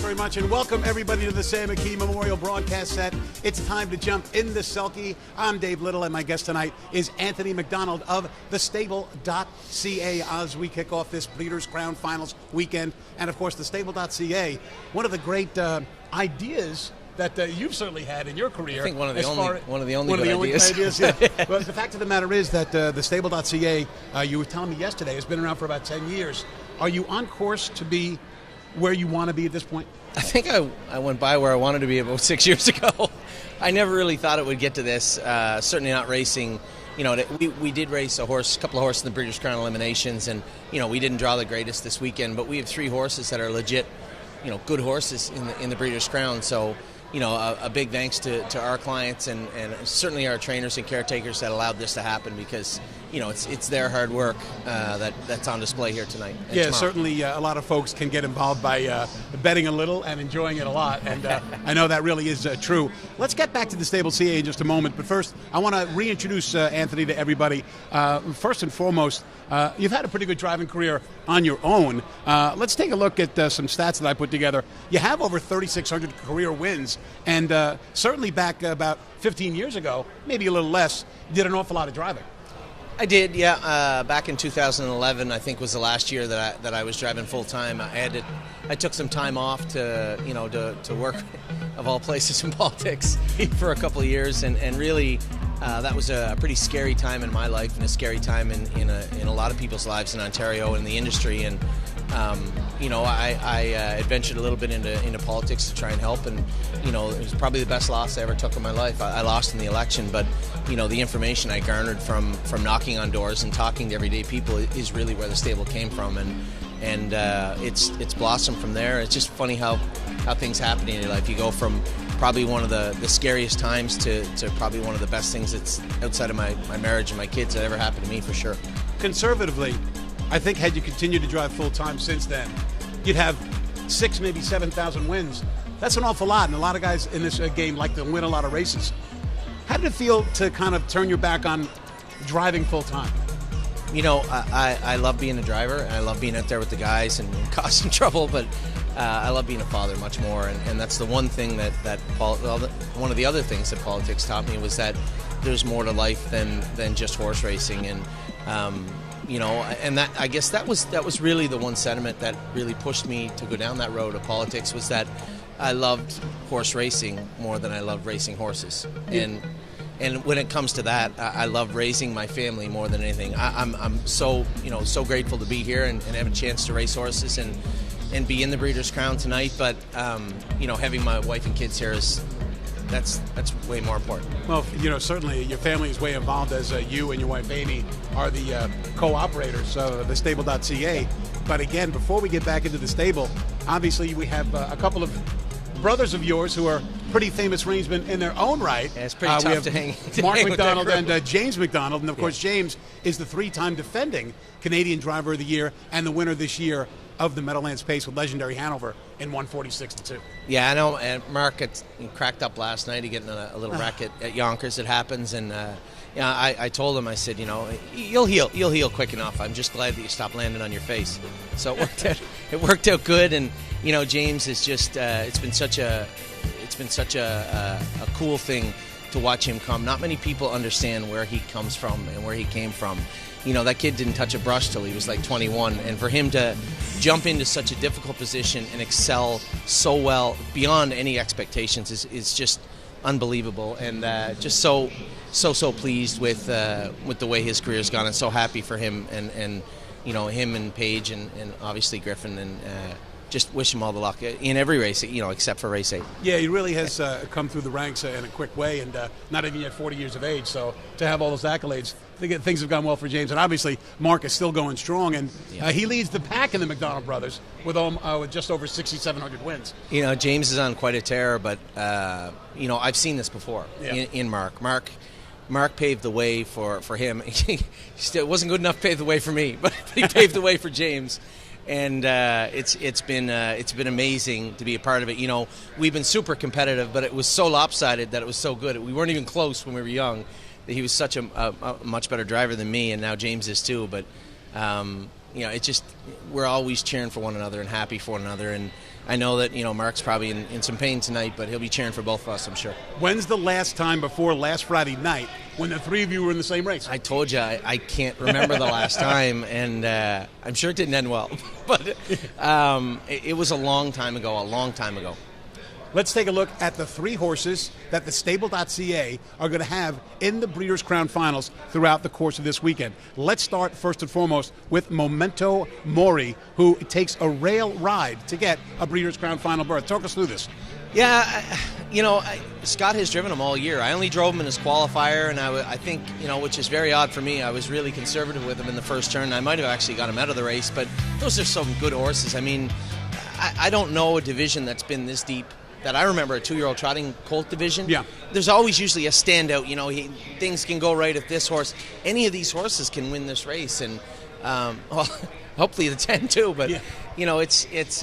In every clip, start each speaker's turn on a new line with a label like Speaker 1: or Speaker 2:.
Speaker 1: very much, and welcome everybody to the Sam McKee Memorial Broadcast Set. It's time to jump in the Sulky. I'm Dave Little, and my guest tonight is Anthony McDonald of TheStable.ca as we kick off this Breeders' Crown Finals weekend. And, of course, TheStable.ca, one of the great ideas that you've certainly had in your career.
Speaker 2: I think one of the only good ideas.
Speaker 1: Yeah. But the fact of the matter is that TheStable.ca, you were telling me yesterday, has been around for about 10 years. Are you on course to be where you want to be at this point?
Speaker 2: I think I went by where I wanted to be about 6 years ago. I never really thought it would get to this. Certainly not racing. You know, we did race a couple of horses in the Breeders' Crown eliminations, and you know we didn't draw the greatest this weekend. But we have 3 horses that are legit, you know, good horses in the Breeders' Crown. So, you know, a big thanks to our clients and certainly our trainers and caretakers that allowed this to happen, because, you know, it's their hard work that's on display here tonight.
Speaker 1: Yeah,
Speaker 2: tomorrow.
Speaker 1: Certainly a lot of folks can get involved by betting a little and enjoying it a lot, and I know that really is true. Let's get back to the Stable.ca in just a moment, but first I want to reintroduce Anthony to everybody. First and foremost, you've had a pretty good driving career on your own. Let's take a look at some stats that I put together. You have over 3,600 career wins, and certainly back about 15 years ago, maybe a little less, you did an awful lot of driving.
Speaker 2: I did, yeah. Back in 2011, I think was the last year that I was driving full time. I took some time off to work, of all places, in politics for a couple of years, and really that was a pretty scary time in my life, and a scary time in a lot of people's lives in Ontario and the industry. And you know, I adventured a little bit into politics to try and help, and you know, it was probably the best loss I ever took in my life. I lost in the election, but you know, the information I garnered from knocking on doors and talking to everyday people is really where the stable came from, and it's blossomed from there. It's just funny how things happen in your life. You go from probably one of the scariest times to probably one of the best things that's outside of my marriage and my kids that ever happened to me, for sure.
Speaker 1: Conservatively, I think had you continued to drive full-time since then, you'd have 6,000, maybe 7,000 wins. That's an awful lot, and a lot of guys in this game like to win a lot of races. How did it feel to kind of turn your back on driving full-time?
Speaker 2: You know, I love being a driver, and I love being out there with the guys and causing trouble, but I love being a father much more, and that's the one thing that one of the other things that politics taught me was that there's more to life than just horse racing, and you know, and that, I guess that was really the one sentiment that really pushed me to go down that road of politics, was that I loved horse racing more than I loved racing horses. And when it comes to that, I love raising my family more than anything. I'm so grateful to be here and have a chance to race horses and be in the Breeders' Crown tonight. But you know, having my wife and kids here that's way more important.
Speaker 1: Well, you know, certainly your family is way involved, as you and your wife Amy are the co-operators of the Stable.ca. But again, before we get back into the stable, obviously we have a couple of brothers of yours who are pretty famous reinsmen in their own right.
Speaker 2: Yeah, it's pretty tough to hang.
Speaker 1: Mark McDonald and James McDonald, and of course James is the 3-time defending Canadian Driver of the Year and the winner this year of the Meadowlands Pace with legendary Hanover in 146-2.
Speaker 2: Yeah, I know. And Mark cracked up last night. He getting a little wreck at Yonkers. It happens, and yeah, I told him. I said, you know, you'll heal quick enough. I'm just glad that you stopped landing on your face. So it worked out good. And you know, James is just it's been such a cool thing to watch him come. Not many people understand where he comes from and where he came from. You know, that kid didn't touch a brush till he was like 21, and for him to jump into such a difficult position and excel so well beyond any expectations is just unbelievable, and just so pleased with the way his career's gone, and so happy for him and you know, him and Paige and obviously Griffin, and just wish him all the luck in every race, you know, except for race 8.
Speaker 1: Yeah, he really has come through the ranks in a quick way, and not even yet 40 years of age. So to have all those accolades, I think things have gone well for James. And obviously, Mark is still going strong, and he leads the pack in the McDonald brothers with just over 6,700 wins. You
Speaker 2: know, James is on quite a tear, but you know, I've seen this before in Mark. Mark paved the way for him. He still wasn't good enough to pave the way for me, but he paved the way for James. And it's been amazing to be a part of it. You know, we've been super competitive, but it was so lopsided that it was so good. We weren't even close when we were young. He was such a much better driver than me, and now James is too. But it just, we're always cheering for one another and happy for one another. And I know that, Mark's probably in some pain tonight, but he'll be cheering for both of us, I'm sure.
Speaker 1: When's the last time before last Friday night when the three of you were in the same race?
Speaker 2: I told you, I can't remember the last time, and I'm sure it didn't end well. But it was a long time ago.
Speaker 1: Let's take a look at the three horses that TheStable.ca are going to have in the Breeders' Crown Finals throughout the course of this weekend. Let's start first and foremost with Momento Mori, who takes a rail ride to get a Breeders' Crown Final berth. Talk us through this.
Speaker 2: Yeah, Scott has driven him all year. I only drove him in his qualifier, and I think, which is very odd for me, I was really conservative with him in the first turn. I might have actually got him out of the race, but those are some good horses. I mean, I don't know a division that's been this deep that I remember, a 2-year-old trotting colt division.
Speaker 1: Yeah.
Speaker 2: There's always usually a standout. Things can go right if this horse, any of these horses can win this race, and hopefully the 10 too. But it's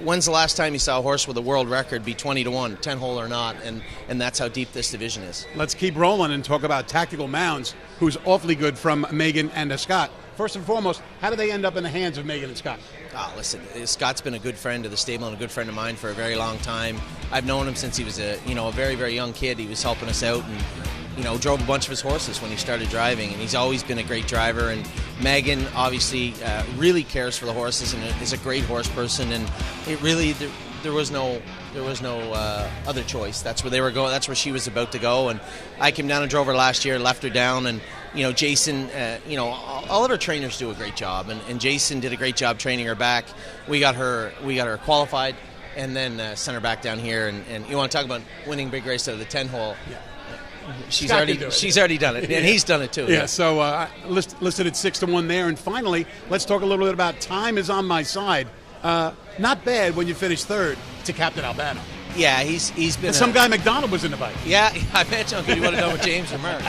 Speaker 2: when's the last time you saw a horse with a world record be 20-1, 10-hole or not, and that's how deep this division is.
Speaker 1: Let's keep rolling and talk about Tactical Mounds, who's awfully good from Megan and Scott. First and foremost, how do they end up in the hands of Megan and Scott?
Speaker 2: Oh, listen, Scott's been a good friend of the stable and a good friend of mine for a very long time. I've known him since he was a very, very young kid. He was helping us out and, drove a bunch of his horses when he started driving, and he's always been a great driver. And Megan obviously really cares for the horses and is a great horse person, and it really there was no other choice. That's where they were going. That's where she was about to go. And I came down and drove her last year, left her down, and Jason, all of our trainers do a great job, and Jason did a great job training her back. We got her qualified, and then sent her back down here. And you want to talk about winning big race out of the 10-hole? Yeah. She's already done it, and he's done it too.
Speaker 1: Yeah. So listed at 6-1 there. And finally, let's talk a little bit about Time Is On My Side. Not bad when you finish third to Captain Albano.
Speaker 2: Yeah, he's been.
Speaker 1: And some guy McDonald was in the fight.
Speaker 2: Yeah, I bet you. You want to know with James or Mark?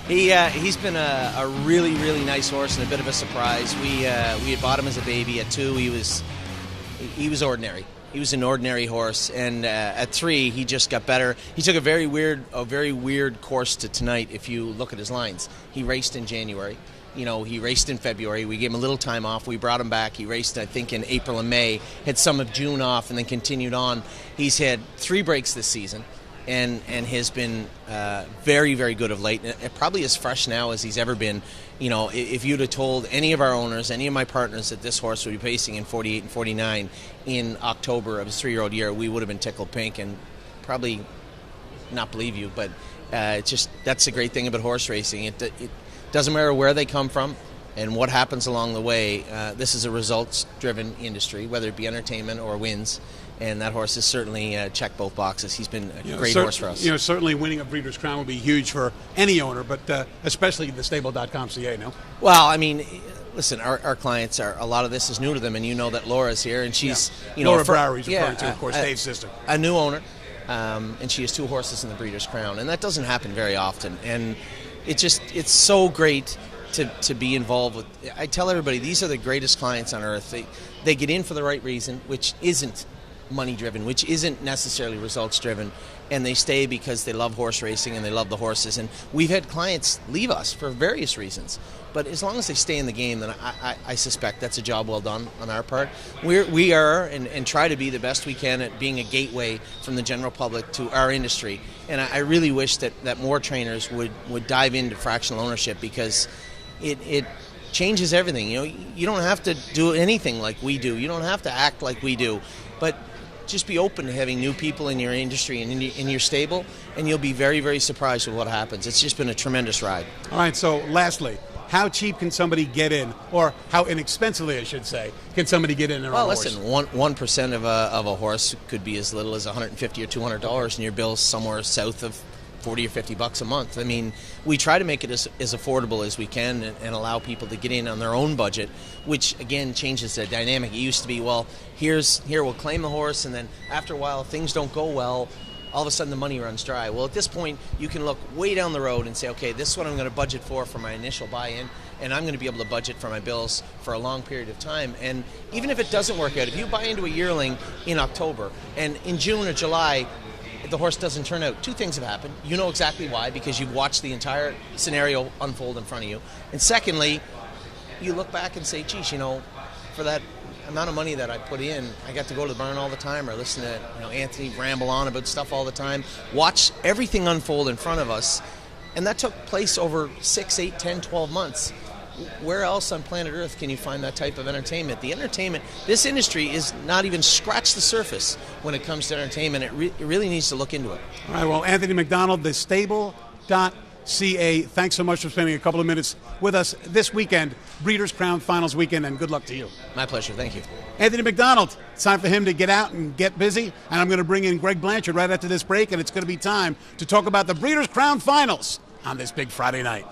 Speaker 2: He's been a really, really nice horse and a bit of a surprise. We had bought him as a baby at 2. He was ordinary. He was an ordinary horse, and at 3 he just got better. He took a very weird course to tonight. If you look at his lines, he raced in January. He raced in February. We gave him a little time off. We brought him back. He raced, I think, in April and May, had some of June off, and then continued on. He's had 3 breaks this season, and has been very, very good of late. And probably as fresh now as he's ever been. If you'd have told any of our owners, any of my partners that this horse would be pacing in 48 and 49 in October of his 3-year-old year, we would have been tickled pink and probably not believe you. But that's the great thing about horse racing. It doesn't matter where they come from and what happens along the way. This is a results-driven industry, whether it be entertainment or wins. And that horse has certainly checked both boxes. He's been a great horse for us.
Speaker 1: Certainly winning a Breeders' Crown would be huge for any owner, but especially TheStable.ca, no?
Speaker 2: Well, I mean, listen, our clients a lot of this is new to them, and you know that Laura's here, and she's,
Speaker 1: Laura Browery's referring to, of course, Dave's sister.
Speaker 2: A new owner, and she has 2 horses in the Breeders' Crown, and that doesn't happen very often. And it's so great to be involved with. I tell everybody, these are the greatest clients on earth. They get in for the right reason, which isn't money driven, which isn't necessarily results driven, and they stay because they love horse racing and they love the horses. And we've had clients leave us for various reasons, but as long as they stay in the game, then I suspect that's a job well done on our part. We are and try to be the best we can at being a gateway from the general public to our industry. And I really wish that more trainers would dive into fractional ownership, because it changes everything. You don't have to do anything like we do. You don't have to act like we do, but just be open to having new people in your industry and in your stable, and you'll be very, very surprised with what happens. It's just been a tremendous ride.
Speaker 1: All right, so lastly, how cheap can somebody get in, or how inexpensively, I should say, can somebody get in their own horse?
Speaker 2: Well, listen, 1% of a horse could be as little as $150 or $200, and your bill's somewhere south of $40 or $50 a month. I mean, we try to make it as affordable as we can and allow people to get in on their own budget, which again changes the dynamic. It used to be, well, here we'll claim the horse, and then after a while, if things don't go well, all of a sudden the money runs dry. Well, at this point, you can look way down the road and say, okay, this is what I'm going to budget for my initial buy-in, and I'm going to be able to budget for my bills for a long period of time. And even if it doesn't work out, if you buy into a yearling in October, and in June or July, if the horse doesn't turn out, 2 things have happened. You know exactly why, because you've watched the entire scenario unfold in front of you. And secondly, you look back and say, geez, for that amount of money that I put in, I got to go to the barn all the time, or listen to Anthony ramble on about stuff all the time, watch everything unfold in front of us, and that took place over 6, 8, 10, 12 months. Where else on planet Earth can you find that type of entertainment? This industry is not even scratched the surface when it comes to entertainment. It really needs to look into it.
Speaker 1: All right, well, Anthony McDonald, TheStable.ca, thanks so much for spending a couple of minutes with us this weekend, Breeders' Crown Finals weekend, and good luck to you.
Speaker 2: My pleasure, thank you.
Speaker 1: Anthony McDonald, it's time for him to get out and get busy, and I'm going to bring in Greg Blanchard right after this break, and it's going to be time to talk about the Breeders' Crown Finals on this big Friday night.